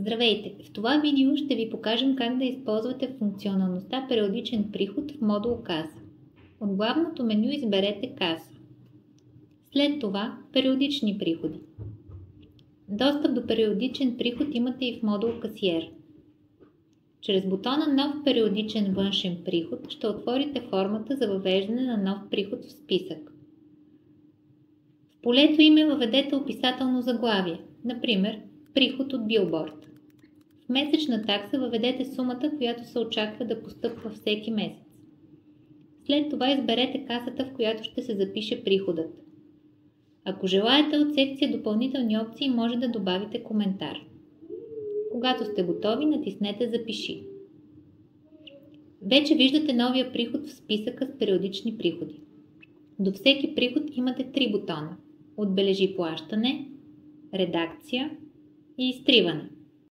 Здравейте! В това видео ще ви покажем как да използвате функционалността периодичен приход в модул Каса. От главното меню изберете Каса. След това периодични приходи. Достъп до периодичен приход имате и в модул Касиер. Чрез бутона Нов периодичен външен приход ще отворите формата за въвеждане на нов приход в списък. В полето име въведете описателно заглавие, например приход от билборд. В месечна такса въведете сумата, която се очаква да постъпва всеки месец. След това изберете касата, в която ще се запише приходът. Ако желаете от секция Допълнителни опции, може да добавите коментар. Когато сте готови, натиснете Запиши. Вече виждате новия приход в списъка с периодични приходи. До всеки приход имате 3 бутона: Отбележи плащане, Редакция и Изтриване.